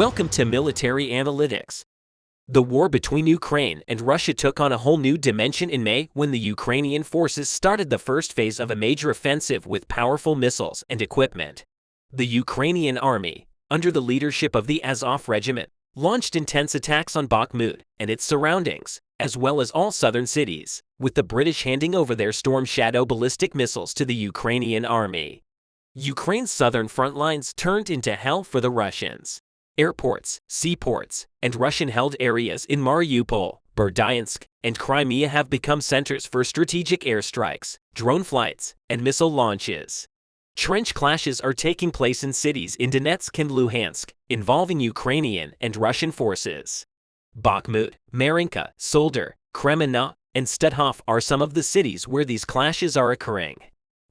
Welcome to Military Analytics. The war between Ukraine and Russia took on a whole new dimension in May when the Ukrainian forces started the first phase of a major offensive with powerful missiles and equipment. The Ukrainian army, under the leadership of the Azov Regiment, launched intense attacks on Bakhmut and its surroundings, as well as all southern cities, with the British handing over their Storm Shadow ballistic missiles to the Ukrainian army. Ukraine's southern front lines turned into hell for the Russians. Airports, seaports, and Russian-held areas in Mariupol, Berdyansk, and Crimea have become centers for strategic airstrikes, drone flights, and missile launches. Trench clashes are taking place in cities in Donetsk and Luhansk, involving Ukrainian and Russian forces. Bakhmut, Marinka, Solder, Kremenna, and Stuthof are some of the cities where these clashes are occurring.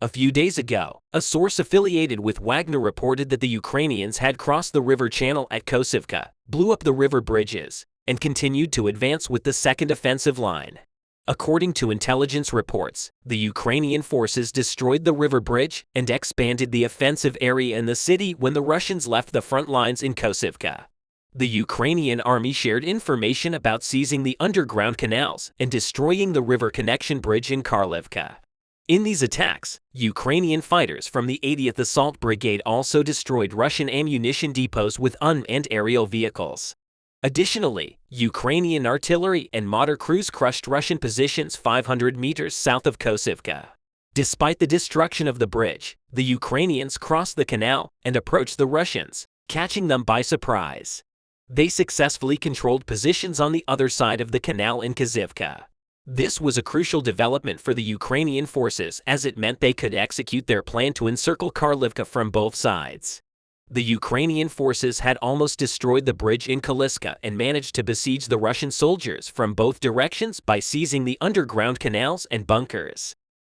A few days ago, a source affiliated with Wagner reported that the Ukrainians had crossed the river channel at Kosivka, blew up the river bridges, and continued to advance with the second offensive line. According to intelligence reports, the Ukrainian forces destroyed the river bridge and expanded the offensive area in the city when the Russians left the front lines in Kosivka. The Ukrainian army shared information about seizing the underground canals and destroying the river connection bridge in Karlivka. In these attacks, Ukrainian fighters from the 80th Assault Brigade also destroyed Russian ammunition depots with unmanned aerial vehicles. Additionally, Ukrainian artillery and mortar crews crushed Russian positions 500 meters south of Kosivka. Despite the destruction of the bridge, the Ukrainians crossed the canal and approached the Russians, catching them by surprise. They successfully controlled positions on the other side of the canal in Kazivka. This was a crucial development for the Ukrainian forces as it meant they could execute their plan to encircle Karlivka from both sides. The Ukrainian forces had almost destroyed the bridge in Kaliska and managed to besiege the Russian soldiers from both directions by seizing the underground canals and bunkers.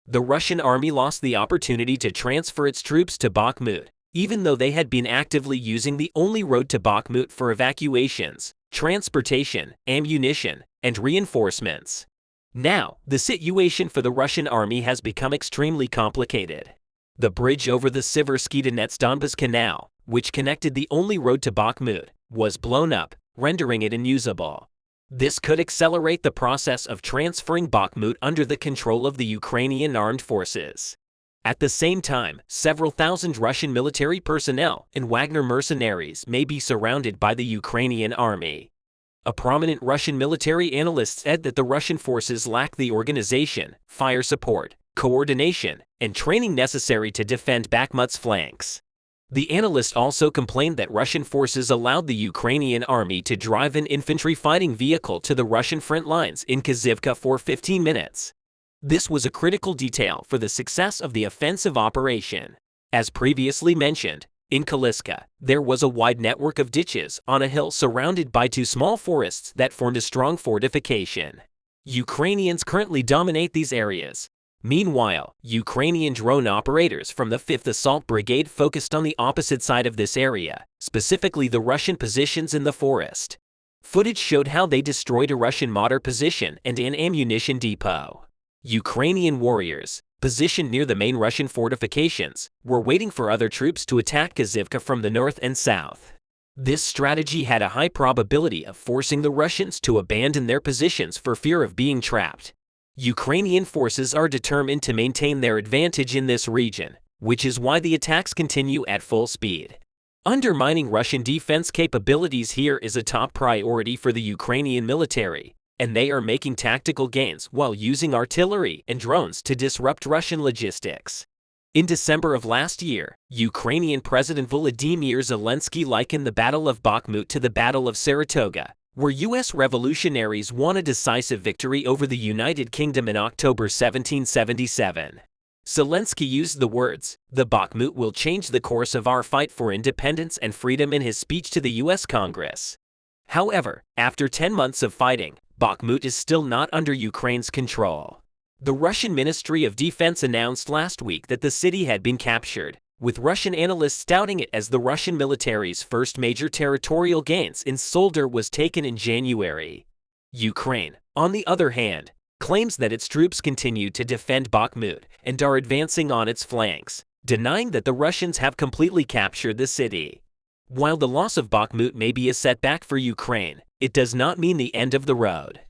The Russian army lost the opportunity to transfer its troops to Bakhmut, even though they had been actively using the only road to Bakhmut for evacuations, transportation, ammunition, and reinforcements. Now, the situation for the Russian army has become extremely complicated. The bridge over the Siversky-Donetsk-Donbas Canal, which connected the only road to Bakhmut, was blown up, rendering it unusable. This could accelerate the process of transferring Bakhmut under the control of the Ukrainian armed forces. At the same time, several thousand Russian military personnel and Wagner mercenaries may be surrounded by the Ukrainian army. A prominent Russian military analyst said that the Russian forces lack the organization, fire support, coordination, and training necessary to defend Bakhmut's flanks. The analyst also complained that Russian forces allowed the Ukrainian army to drive an infantry fighting vehicle to the Russian front lines in Kazivka for 15 minutes. This was a critical detail for the success of the offensive operation. As previously mentioned, in Kaliska, there was a wide network of ditches on a hill surrounded by two small forests that formed a strong fortification. Ukrainians currently dominate these areas. Meanwhile, Ukrainian drone operators from the 5th Assault Brigade focused on the opposite side of this area, specifically the Russian positions in the forest. Footage showed how they destroyed a Russian mortar position and an ammunition depot. Ukrainian warriors, positioned near the main Russian fortifications, were waiting for other troops to attack Kazivka from the north and south. This strategy had a high probability of forcing the Russians to abandon their positions for fear of being trapped. Ukrainian forces are determined to maintain their advantage in this region, which is why the attacks continue at full speed. Undermining Russian defense capabilities here is a top priority for the Ukrainian military, and they are making tactical gains while using artillery and drones to disrupt Russian logistics. In December of last year, Ukrainian President Volodymyr Zelensky likened the Battle of Bakhmut to the Battle of Saratoga, where U.S. revolutionaries won a decisive victory over the United Kingdom in October 1777. Zelensky used the words, "The Bakhmut will change the course of our fight for independence and freedom" in his speech to the U.S. Congress. However, after 10 months of fighting, Bakhmut is still not under Ukraine's control. The Russian Ministry of Defense announced last week that the city had been captured, with Russian analysts touting it as the Russian military's first major territorial gains in Solder was taken in January. Ukraine, on the other hand, claims that its troops continue to defend Bakhmut and are advancing on its flanks, denying that the Russians have completely captured the city. While the loss of Bakhmut may be a setback for Ukraine, it does not mean the end of the road.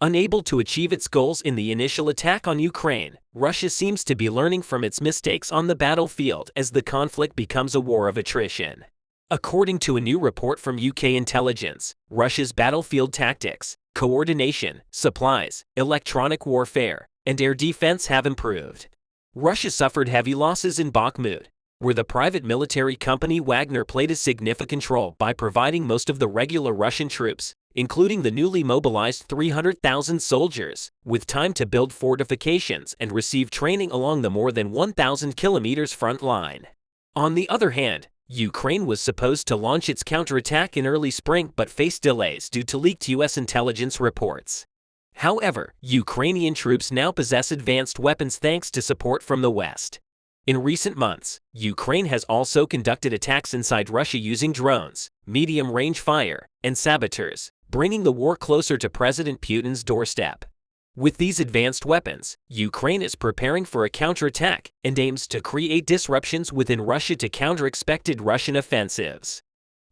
Unable to achieve its goals in the initial attack on Ukraine, Russia seems to be learning from its mistakes on the battlefield as the conflict becomes a war of attrition. According to a new report from UK intelligence, Russia's battlefield tactics, coordination, supplies, electronic warfare, and air defense have improved. Russia suffered heavy losses in Bakhmut, where the private military company Wagner played a significant role by providing most of the regular Russian troops, including the newly mobilized 300,000 soldiers, with time to build fortifications and receive training along the more than 1,000 kilometers front line. On the other hand, Ukraine was supposed to launch its counterattack in early spring but faced delays due to leaked U.S. intelligence reports. However, Ukrainian troops now possess advanced weapons thanks to support from the West. In recent months, Ukraine has also conducted attacks inside Russia using drones, medium-range fire, and saboteurs, bringing the war closer to President Putin's doorstep. With these advanced weapons, Ukraine is preparing for a counterattack and aims to create disruptions within Russia to counter expected Russian offensives.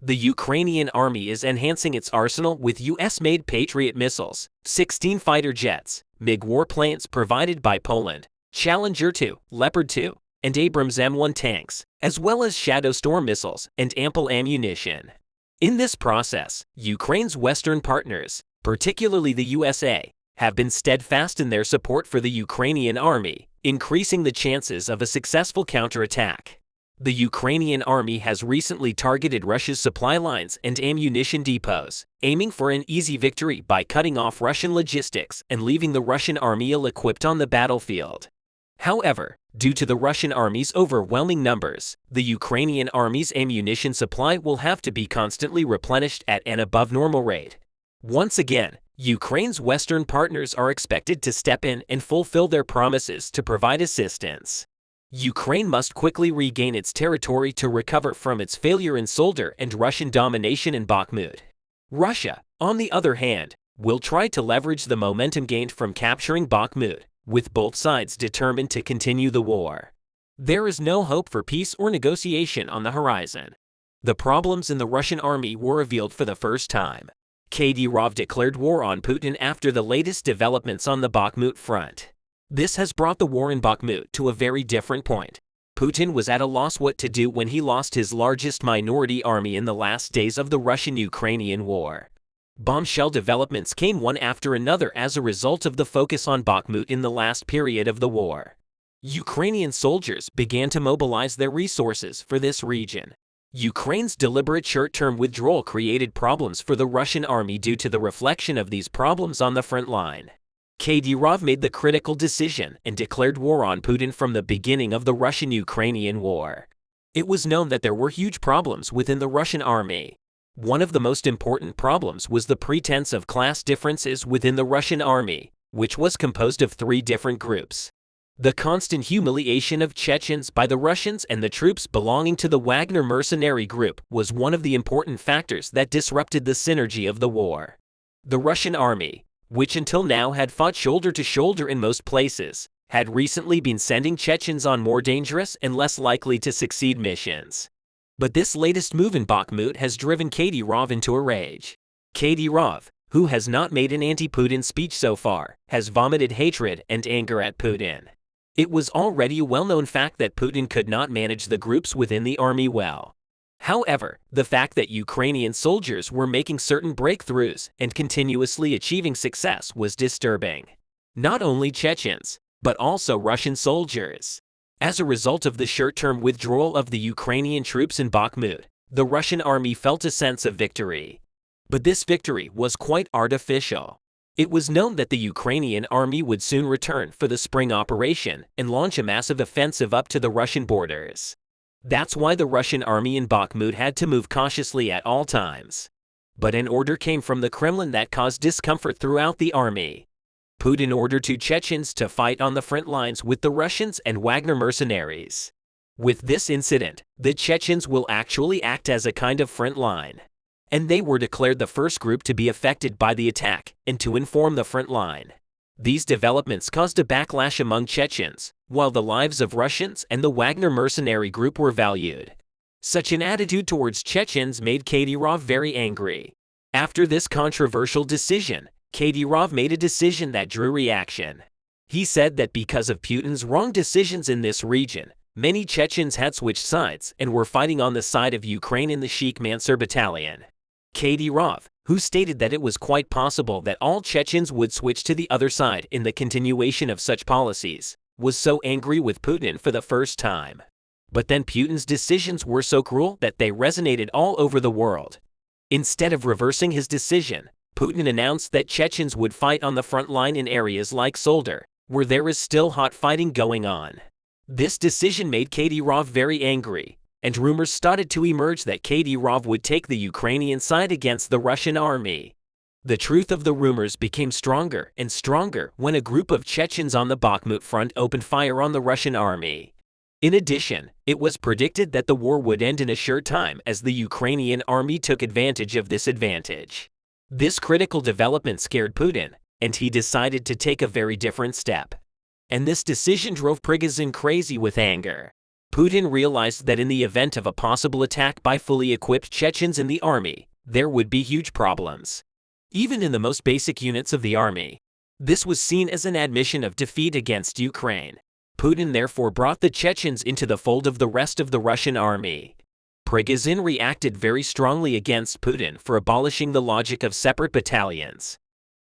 The Ukrainian army is enhancing its arsenal with US-made Patriot missiles, 16 fighter jets, MiG warplanes provided by Poland, Challenger 2, Leopard 2, and Abrams M1 tanks, as well as Shadow Storm missiles and ample ammunition. In this process, Ukraine's Western partners, particularly the USA, have been steadfast in their support for the Ukrainian army, increasing the chances of a successful counterattack. The Ukrainian army has recently targeted Russia's supply lines and ammunition depots, aiming for an easy victory by cutting off Russian logistics and leaving the Russian army ill-equipped on the battlefield. However, due to the Russian army's overwhelming numbers, the Ukrainian army's ammunition supply will have to be constantly replenished at an above-normal rate. Once again, Ukraine's Western partners are expected to step in and fulfill their promises to provide assistance. Ukraine must quickly regain its territory to recover from its failure in Solder and Russian domination in Bakhmut. Russia, on the other hand, will try to leverage the momentum gained from capturing Bakhmut, with both sides determined to continue the war. There is no hope for peace or negotiation on the horizon. The problems in the Russian army were revealed for the first time. Kadyrov declared war on Putin after the latest developments on the Bakhmut front. This has brought the war in Bakhmut to a very different point. Putin was at a loss what to do when he lost his largest minority army in the last days of the Russian-Ukrainian war. Bombshell developments came one after another as a result of the focus on Bakhmut in the last period of the war. Ukrainian soldiers began to mobilize their resources for this region. Ukraine's deliberate short-term withdrawal created problems for the Russian army due to the reflection of these problems on the front line. Kadyrov made the critical decision and declared war on Putin from the beginning of the Russian-Ukrainian war. It was known that there were huge problems within the Russian army. One of the most important problems was the pretense of class differences within the Russian army, which was composed of 3 different groups. The constant humiliation of Chechens by the Russians and the troops belonging to the Wagner mercenary group was one of the important factors that disrupted the synergy of the war. The Russian army, which until now had fought shoulder to shoulder in most places, had recently been sending Chechens on more dangerous and less likely to succeed missions. But this latest move in Bakhmut has driven Kadyrov into a rage. Kadyrov, who has not made an anti-Putin speech so far, has vomited hatred and anger at Putin. It was already a well-known fact that Putin could not manage the groups within the army well. However, the fact that Ukrainian soldiers were making certain breakthroughs and continuously achieving success was disturbing. Not only Chechens, but also Russian soldiers. As a result of the short-term withdrawal of the Ukrainian troops in Bakhmut, the Russian army felt a sense of victory. But this victory was quite artificial. It was known that the Ukrainian army would soon return for the spring operation and launch a massive offensive up to the Russian borders. That's why the Russian army in Bakhmut had to move cautiously at all times. But an order came from the Kremlin that caused discomfort throughout the army. Putin ordered 2 Chechens to fight on the front lines with the Russians and Wagner mercenaries. With this incident, the Chechens will actually act as a kind of front line. And they were declared the first group to be affected by the attack and to inform the front line. These developments caused a backlash among Chechens, while the lives of Russians and the Wagner mercenary group were valued. Such an attitude towards Chechens made Kadyrov very angry. After this controversial decision, Kadyrov made a decision that drew reaction. He said that because of Putin's wrong decisions in this region, many Chechens had switched sides and were fighting on the side of Ukraine in the Sheikh Mansour battalion. Kadyrov, who stated that it was quite possible that all Chechens would switch to the other side in the continuation of such policies, was so angry with Putin for the first time. But then Putin's decisions were so cruel that they resonated all over the world. Instead of reversing his decision, Putin announced that Chechens would fight on the front line in areas like Solder, where there is still hot fighting going on. This decision made Kadyrov very angry, and rumors started to emerge that Kadyrov would take the Ukrainian side against the Russian army. The truth of the rumors became stronger and stronger when a group of Chechens on the Bakhmut front opened fire on the Russian army. In addition, it was predicted that the war would end in a short time as the Ukrainian army took advantage of this advantage. This critical development scared Putin, and he decided to take a very different step. And this decision drove Prigozhin crazy with anger. Putin realized that in the event of a possible attack by fully equipped Chechens in the army, there would be huge problems. Even in the most basic units of the army. This was seen as an admission of defeat against Ukraine. Putin therefore brought the Chechens into the fold of the rest of the Russian army. Prigozhin reacted very strongly against Putin for abolishing the logic of separate battalions.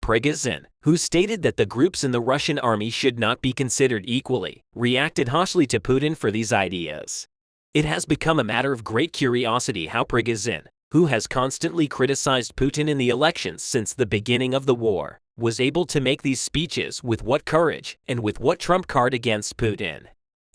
Prigozhin, who stated that the groups in the Russian army should not be considered equally, reacted harshly to Putin for these ideas. It has become a matter of great curiosity how Prigozhin, who has constantly criticized Putin in the elections since the beginning of the war, was able to make these speeches with what courage and with what trump card against Putin.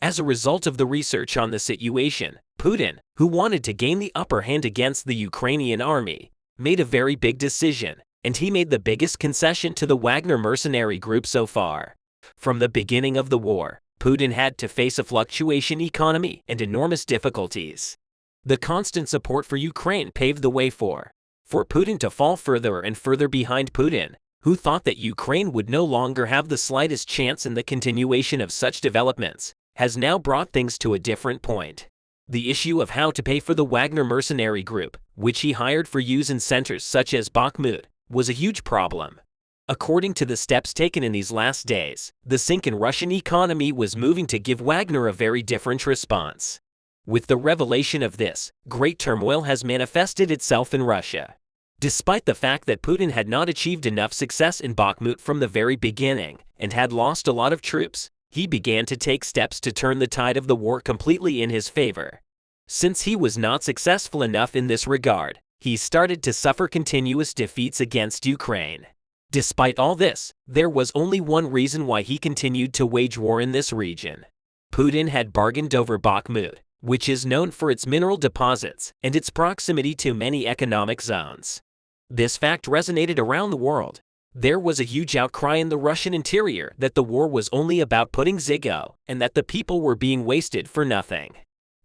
As a result of the research on the situation, Putin, who wanted to gain the upper hand against the Ukrainian army, made a very big decision, and he made the biggest concession to the Wagner mercenary group so far. From the beginning of the war, Putin had to face a fluctuation economy and enormous difficulties. The constant support for Ukraine paved the way for Putin to fall further and further behind Putin, who thought that Ukraine would no longer have the slightest chance in the continuation of such developments, has now brought things to a different point. The issue of how to pay for the Wagner mercenary group, which he hired for use in centers such as Bakhmut, was a huge problem. According to the steps taken in these last days, the sink in Russian economy was moving to give Wagner a very different response. With the revelation of this, great turmoil has manifested itself in Russia. Despite the fact that Putin had not achieved enough success in Bakhmut from the very beginning and had lost a lot of troops, he began to take steps to turn the tide of the war completely in his favor. Since he was not successful enough in this regard, he started to suffer continuous defeats against Ukraine. Despite all this, there was only one reason why he continued to wage war in this region. Putin had bargained over Bakhmut, which is known for its mineral deposits and its proximity to many economic zones. This fact resonated around the world. There was a huge outcry in the Russian interior that the war was only about putting Zigo and that the people were being wasted for nothing.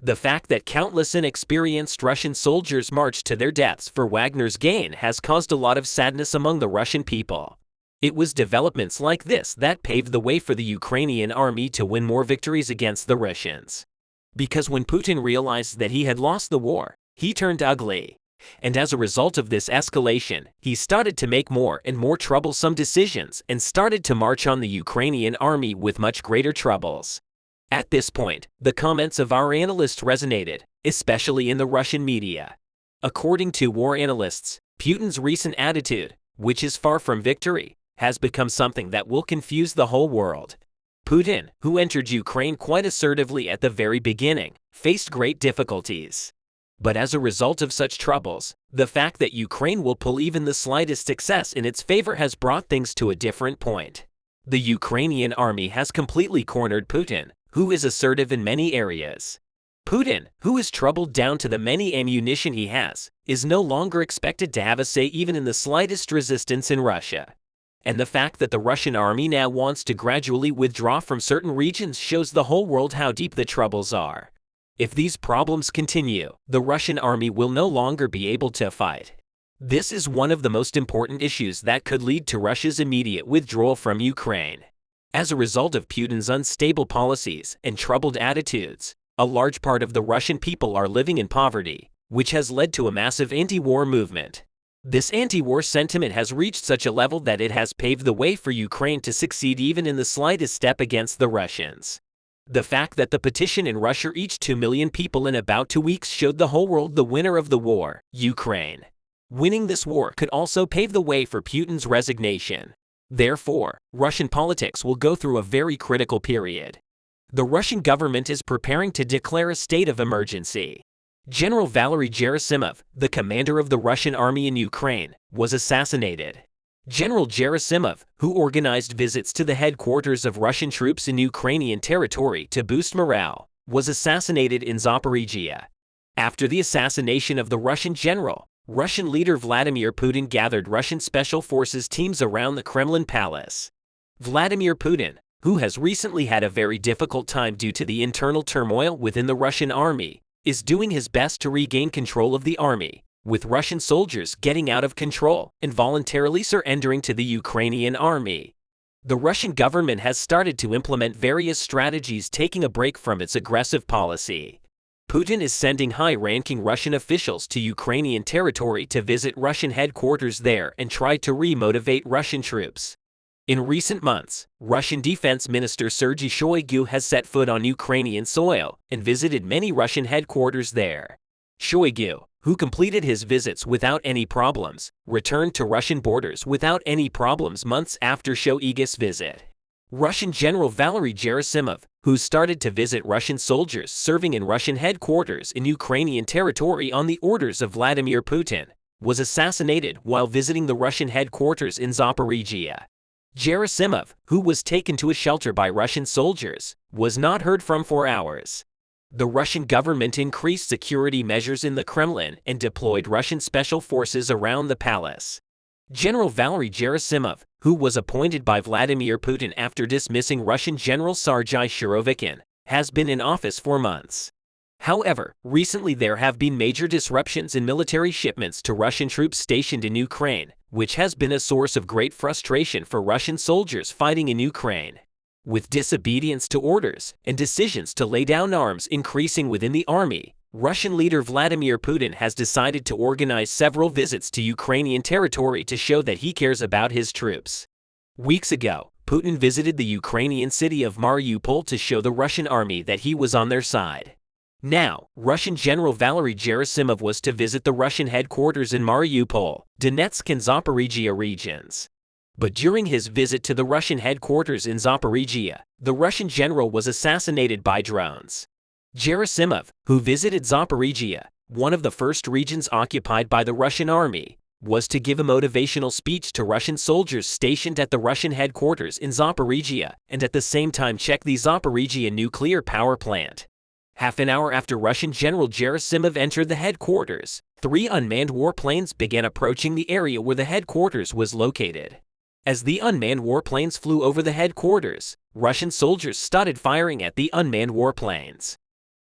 The fact that countless inexperienced Russian soldiers marched to their deaths for Wagner's gain has caused a lot of sadness among the Russian people. It was developments like this that paved the way for the Ukrainian army to win more victories against the Russians. Because when Putin realized that he had lost the war, he turned ugly. And as a result of this escalation, he started to make more and more troublesome decisions and started to march on the Ukrainian army with much greater troubles. At this point, the comments of our analysts resonated, especially in the Russian media. According to war analysts, Putin's recent attitude, which is far from victory, has become something that will confuse the whole world. Putin, who entered Ukraine quite assertively at the very beginning, faced great difficulties. But as a result of such troubles, the fact that Ukraine will pull even the slightest success in its favor has brought things to a different point. The Ukrainian army has completely cornered Putin, who is assertive in many areas. Putin, who is troubled down to the many ammunition he has, is no longer expected to have a say even in the slightest resistance in Russia. And the fact that the Russian army now wants to gradually withdraw from certain regions shows the whole world how deep the troubles are. If these problems continue, the Russian army will no longer be able to fight. This is one of the most important issues that could lead to Russia's immediate withdrawal from Ukraine. As a result of Putin's unstable policies and troubled attitudes, A large part of the Russian people are living in poverty, which has led to a massive anti-war movement. This anti-war sentiment has reached such a level that it has paved the way for Ukraine to succeed even in the slightest step against the Russians. The fact that the petition in Russia reached 2 million people in about 2 weeks showed the whole world the winner of the war, Ukraine. Winning this war could also pave the way for Putin's resignation. Therefore, Russian politics will go through a very critical period. The Russian government is preparing to declare a state of emergency. General Valery Gerasimov, the commander of the Russian army in Ukraine, was assassinated. General Gerasimov, who organized visits to the headquarters of Russian troops in Ukrainian territory to boost morale, was assassinated in Zaporizhia. After the assassination of the Russian general, Russian leader Vladimir Putin gathered Russian special forces teams around the Kremlin palace. Vladimir Putin, who has recently had a very difficult time due to the internal turmoil within the Russian army, is doing his best to regain control of the army, with Russian soldiers getting out of control and voluntarily surrendering to the Ukrainian army. The Russian government has started to implement various strategies, taking a break from its aggressive policy. Putin is sending high-ranking Russian officials to Ukrainian territory to visit Russian headquarters there and try to re-motivate Russian troops. In recent months, Russian Defense Minister Sergei Shoigu has set foot on Ukrainian soil and visited many Russian headquarters there. Shoigu, who completed his visits without any problems, returned to Russian borders without any problems months after Shoigu's visit. Russian General Valery Gerasimov, who started to visit Russian soldiers serving in Russian headquarters in Ukrainian territory on the orders of Vladimir Putin, was assassinated while visiting the Russian headquarters in Zaporizhia. Gerasimov, who was taken to a shelter by Russian soldiers, was not heard from for hours. The Russian government increased security measures in the Kremlin and deployed Russian special forces around the palace. General Valery Gerasimov, who was appointed by Vladimir Putin after dismissing Russian General Sergei Surovikin, has been in office for months. However, recently there have been major disruptions in military shipments to Russian troops stationed in Ukraine, which has been a source of great frustration for Russian soldiers fighting in Ukraine. With disobedience to orders and decisions to lay down arms increasing within the army, Russian leader Vladimir Putin has decided to organize several visits to Ukrainian territory to show that he cares about his troops. Weeks ago, Putin visited the Ukrainian city of Mariupol to show the Russian army that he was on their side. Now, Russian General Valery Gerasimov was to visit the Russian headquarters in Mariupol, Donetsk and Zaporizhia regions. But during his visit to the Russian headquarters in Zaporizhia, the Russian general was assassinated by drones. Gerasimov, who visited Zaporizhia, one of the first regions occupied by the Russian army, was to give a motivational speech to Russian soldiers stationed at the Russian headquarters in Zaporizhia and at the same time check the Zaporizhia nuclear power plant. Half an hour after Russian General Gerasimov entered the headquarters, 3 unmanned warplanes began approaching the area where the headquarters was located. As the unmanned warplanes flew over the headquarters, Russian soldiers started firing at the unmanned warplanes.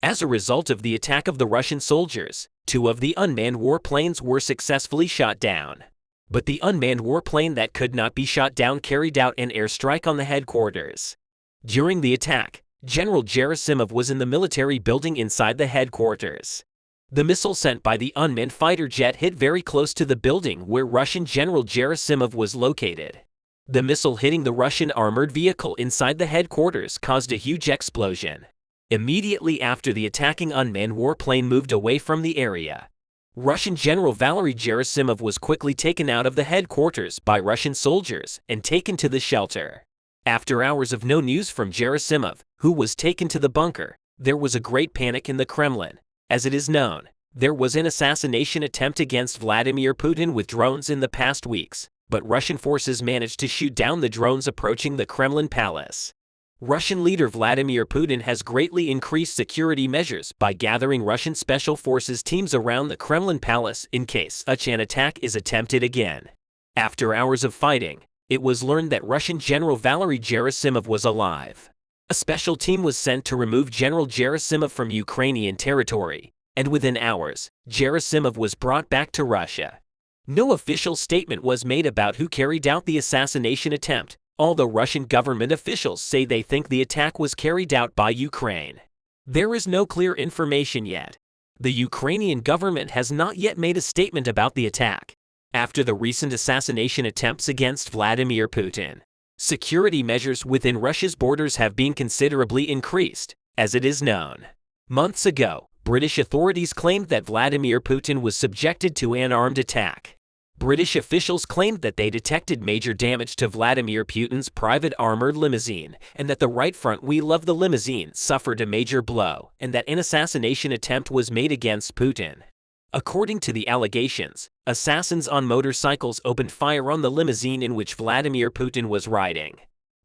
As a result of the attack of the Russian soldiers, 2 of the unmanned warplanes were successfully shot down. But the unmanned warplane that could not be shot down carried out an airstrike on the headquarters. During the attack, General Gerasimov was in the military building inside the headquarters. The missile sent by the unmanned fighter jet hit very close to the building where Russian General Gerasimov was located. The missile hitting the Russian armored vehicle inside the headquarters caused a huge explosion. Immediately after, the attacking unmanned warplane moved away from the area. Russian General Valery Gerasimov was quickly taken out of the headquarters by Russian soldiers and taken to the shelter. After hours of no news from Gerasimov, who was taken to the bunker, there was a great panic in the Kremlin. As it is known, there was an assassination attempt against Vladimir Putin with drones in the past weeks, but Russian forces managed to shoot down the drones approaching the Kremlin palace. Russian leader Vladimir Putin has greatly increased security measures by gathering Russian special forces teams around the Kremlin palace in case such an attack is attempted again. After hours of fighting, it was learned that Russian General Valery Gerasimov was alive. A special team was sent to remove General Gerasimov from Ukrainian territory, and within hours, Gerasimov was brought back to Russia. No official statement was made about who carried out the assassination attempt, although Russian government officials say they think the attack was carried out by Ukraine. There is no clear information yet. The Ukrainian government has not yet made a statement about the attack. After the recent assassination attempts against Vladimir Putin, security measures within Russia's borders have been considerably increased, as it is known. Months ago, British authorities claimed that Vladimir Putin was subjected to an armed attack. British officials claimed that they detected major damage to Vladimir Putin's private armored limousine, and that the right front wheel of the limousine suffered a major blow, and that an assassination attempt was made against Putin. According to the allegations, assassins on motorcycles opened fire on the limousine in which Vladimir Putin was riding.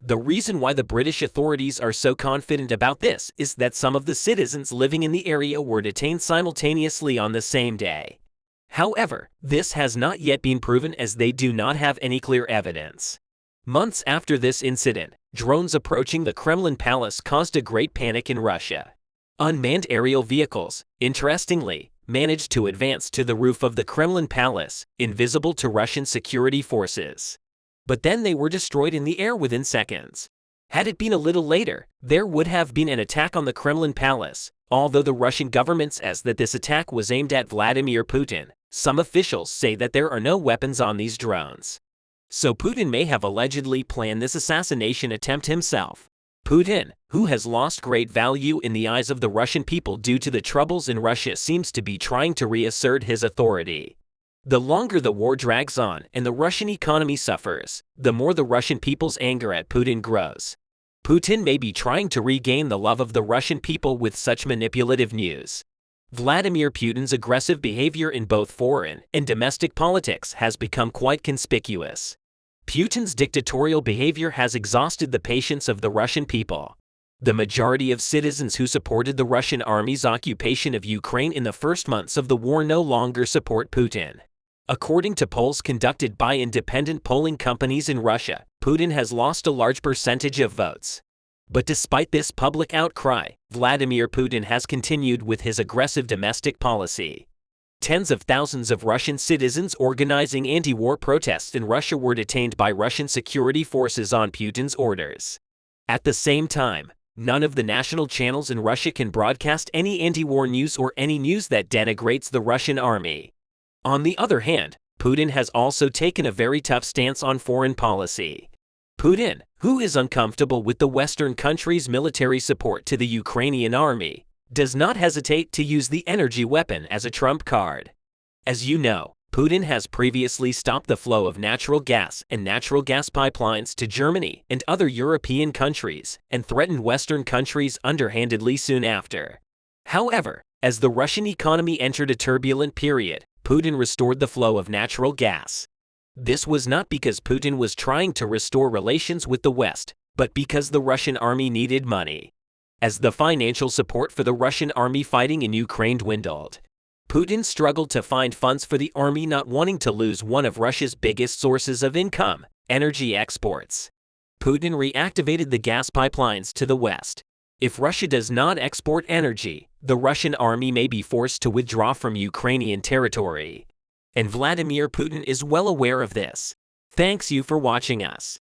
The reason why the British authorities are so confident about this is that some of the citizens living in the area were detained simultaneously on the same day. However, this has not yet been proven as they do not have any clear evidence. Months after this incident, drones approaching the Kremlin palace caused a great panic in Russia. Unmanned aerial vehicles, interestingly, managed to advance to the roof of the Kremlin palace, invisible to Russian security forces. But then they were destroyed in the air within seconds. Had it been a little later, there would have been an attack on the Kremlin palace, although the Russian government says that this attack was aimed at Vladimir Putin. Some officials say that there are no weapons on these drones. So Putin may have allegedly planned this assassination attempt himself. Putin, who has lost great value in the eyes of the Russian people due to the troubles in Russia, seems to be trying to reassert his authority. The longer the war drags on and the Russian economy suffers, the more the Russian people's anger at Putin grows. Putin may be trying to regain the love of the Russian people with such manipulative news. Vladimir Putin's aggressive behavior in both foreign and domestic politics has become quite conspicuous. Putin's dictatorial behavior has exhausted the patience of the Russian people. The majority of citizens who supported the Russian army's occupation of Ukraine in the first months of the war no longer support Putin. According to polls conducted by independent polling companies in Russia, Putin has lost a large percentage of votes. But despite this public outcry, Vladimir Putin has continued with his aggressive domestic policy. Tens of thousands of Russian citizens organizing anti-war protests in Russia were detained by Russian security forces on Putin's orders. At the same time, none of the national channels in Russia can broadcast any anti-war news or any news that denigrates the Russian army. On the other hand, Putin has also taken a very tough stance on foreign policy. Putin, who is uncomfortable with the Western countries' military support to the Ukrainian army, does not hesitate to use the energy weapon as a trump card. As you know, Putin has previously stopped the flow of natural gas and natural gas pipelines to Germany and other European countries, and threatened Western countries underhandedly soon after. However, as the Russian economy entered a turbulent period, Putin restored the flow of natural gas. This was not because Putin was trying to restore relations with the West, but because the Russian army needed money. As the financial support for the Russian army fighting in Ukraine dwindled, Putin struggled to find funds for the army, not wanting to lose one of Russia's biggest sources of income, energy exports. Putin reactivated the gas pipelines to the West. If Russia does not export energy, the Russian army may be forced to withdraw from Ukrainian territory. And Vladimir Putin is well aware of this. Thanks you for watching us.